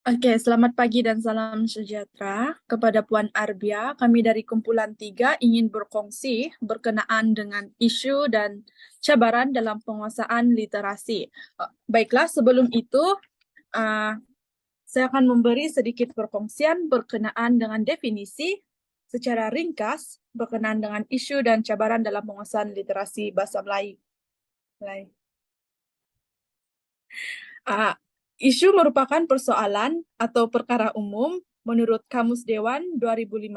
Oke, selamat pagi dan salam sejahtera kepada Puan Arbia. Kami dari Kumpulan 3 ingin berkongsi berkenaan dengan isu dan cabaran dalam penguasaan literasi. Baiklah, sebelum itu uh, saya akan memberi sedikit perkongsian berkenaan dengan definisi secara ringkas berkenaan dengan isu dan cabaran dalam penguasaan literasi bahasa Melayu. Ah, Isu merupakan persoalan atau perkara umum menurut Kamus Dewan 2015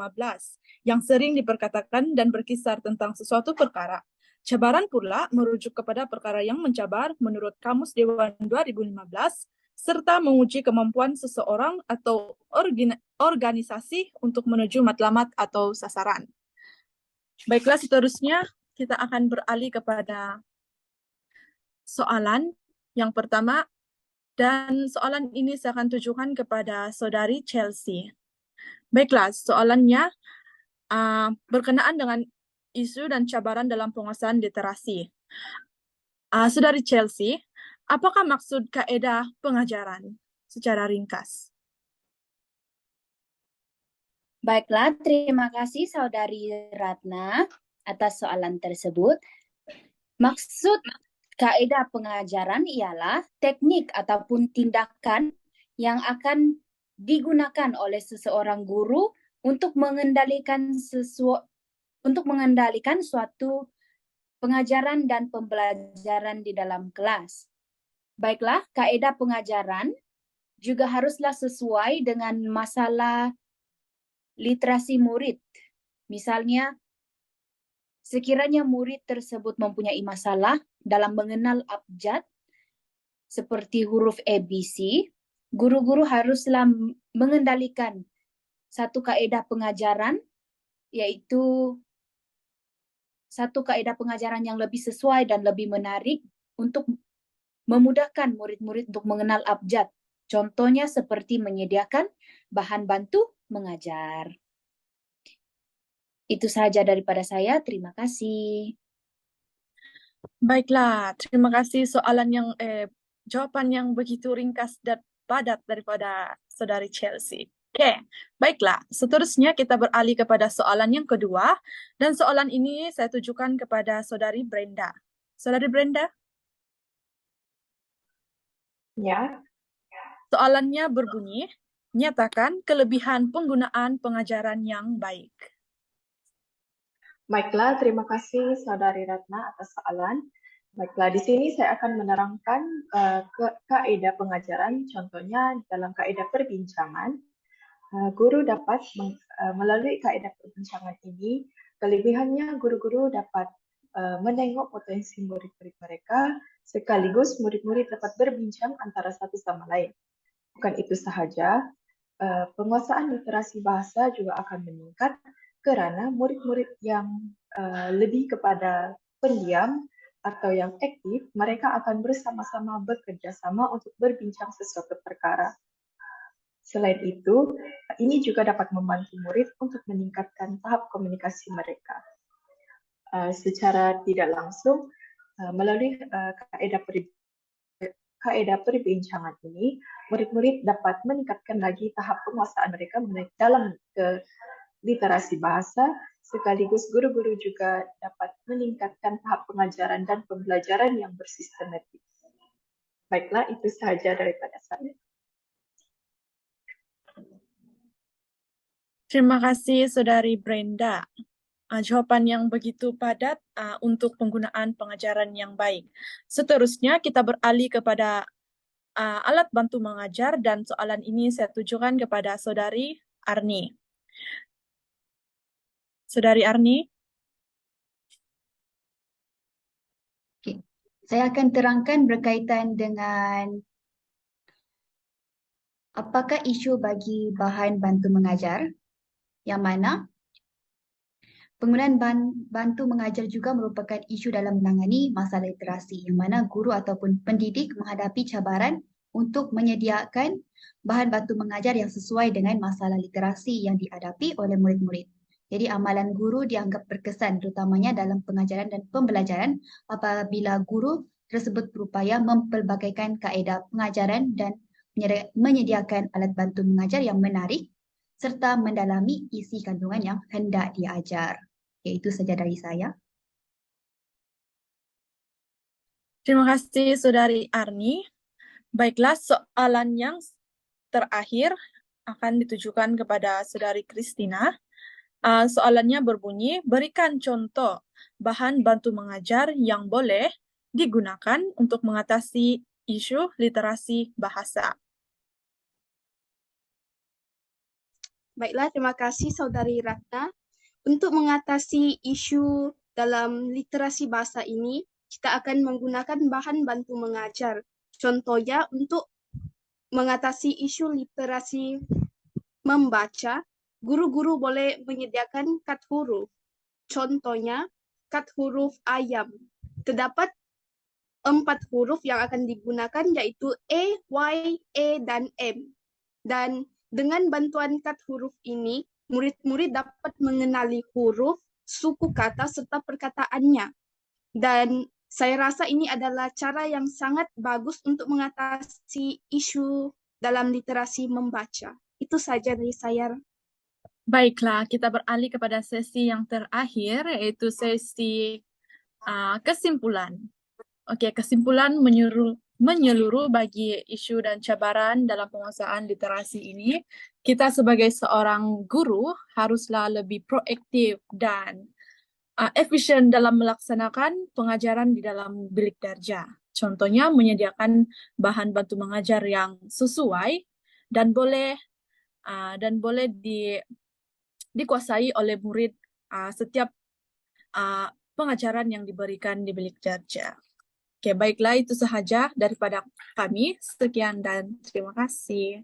yang sering diperkatakan dan berkisar tentang sesuatu perkara. Cabaran pula merujuk kepada perkara yang mencabar menurut Kamus Dewan 2015 serta menguji kemampuan seseorang atau organisasi untuk menuju matlamat atau sasaran. Baiklah, seterusnya kita akan beralih kepada soalan yang pertama. Dan soalan ini saya akan tujukan kepada Saudari Chelsea. Baiklah, soalannya berkenaan dengan isu dan cabaran dalam penguasaan literasi. Saudari Chelsea, apakah maksud kaedah pengajaran secara ringkas? Baiklah, terima kasih Saudari Ratna atas soalan tersebut. Maksud kaedah pengajaran ialah teknik ataupun tindakan yang akan digunakan oleh seseorang guru untuk mengendalikan suatu pengajaran dan pembelajaran di dalam kelas. Baiklah, kaedah pengajaran juga haruslah sesuai dengan masalah literasi murid. Misalnya, sekiranya murid tersebut mempunyai masalah dalam mengenal abjad seperti huruf ABC, guru-guru haruslah mengendalikan satu kaedah pengajaran, yaitu satu kaedah pengajaran yang lebih sesuai dan lebih menarik untuk memudahkan murid-murid untuk mengenal abjad. Contohnya seperti menyediakan bahan bantu mengajar. Itu saja daripada saya. Terima kasih. Baiklah, terima kasih jawaban yang begitu ringkas dan padat daripada Saudari Chelsea. Oke, baiklah. Seterusnya kita beralih kepada soalan yang kedua. Dan soalan ini saya tujukan kepada Saudari Brenda. Saudari Brenda, Ya, soalannya berbunyi, nyatakan kelebihan penggunaan pengajaran yang baik. baiklah, terima kasih Saudari Ratna atas soalan. Baiklah, di sini saya akan menerangkan kaidah pengajaran, contohnya dalam kaidah perbincangan. Guru dapat melalui kaidah perbincangan ini, kelebihannya guru-guru dapat menengok potensi murid-murid mereka, sekaligus murid-murid dapat berbincang antara satu sama lain. Bukan itu sahaja, penguasaan literasi bahasa juga akan meningkat kerana murid-murid yang lebih kepada pendiam atau yang aktif, mereka akan bersama-sama bekerja sama untuk berbincang sesuatu perkara. Selain itu, ini juga dapat membantu murid untuk meningkatkan tahap komunikasi mereka. Secara tidak langsung, melalui kaedah perbincangan ini, murid-murid dapat meningkatkan lagi tahap penguasaan mereka dalam literasi bahasa, sekaligus guru-guru juga dapat meningkatkan tahap pengajaran dan pembelajaran yang bersistematik. Baiklah, itu sahaja daripada saya. Terima kasih Saudari Brenda. Jawaban yang begitu padat untuk penggunaan pengajaran yang baik. Seterusnya kita beralih kepada alat bantu mengajar dan soalan ini saya tujukan kepada Saudari Arni. Saudari Arni. Okay. Saya akan terangkan berkaitan dengan apakah isu bagi bahan bantu mengajar, yang mana penggunaan bantu mengajar juga merupakan isu dalam menangani masalah literasi, yang mana guru ataupun pendidik menghadapi cabaran untuk menyediakan bahan bantu mengajar yang sesuai dengan masalah literasi yang dihadapi oleh murid-murid. Jadi amalan guru dianggap berkesan terutamanya dalam pengajaran dan pembelajaran apabila guru tersebut berupaya mempelbagaikan kaedah pengajaran dan menyediakan alat bantu mengajar yang menarik serta mendalami isi kandungan yang hendak diajar. Itu saja dari saya. Terima kasih Saudari Arni. Baiklah, soalan yang terakhir akan ditujukan kepada Saudari Christina. Soalannya berbunyi, berikan contoh bahan bantu mengajar yang boleh digunakan untuk mengatasi isu literasi bahasa. Baiklah, terima kasih Saudari Ratna. Untuk mengatasi isu dalam literasi bahasa ini, kita akan menggunakan bahan bantu mengajar. Contohnya, untuk mengatasi isu literasi membaca, guru-guru boleh menyediakan kad huruf. Contohnya, kad huruf ayam. Terdapat 4 huruf yang akan digunakan, yaitu E, Y, E, dan M. Dan dengan bantuan kad huruf ini, murid-murid dapat mengenali huruf, suku kata, serta perkataannya. Dan saya rasa ini adalah cara yang sangat bagus untuk mengatasi isu dalam literasi membaca. Itu saja dari saya. Baiklah, kita beralih kepada sesi yang terakhir, yaitu sesi kesimpulan. Oke, kesimpulan menyeluruh bagi isu dan cabaran dalam penguasaan literasi ini. Kita sebagai seorang guru haruslah lebih proaktif dan efisien dalam melaksanakan pengajaran di dalam bilik darjah. Contohnya menyediakan bahan bantu mengajar yang sesuai dan boleh dikuasai oleh murid setiap pengajaran yang diberikan di bilik darjah. Oke, baiklah itu sahaja daripada kami. Sekian dan terima kasih.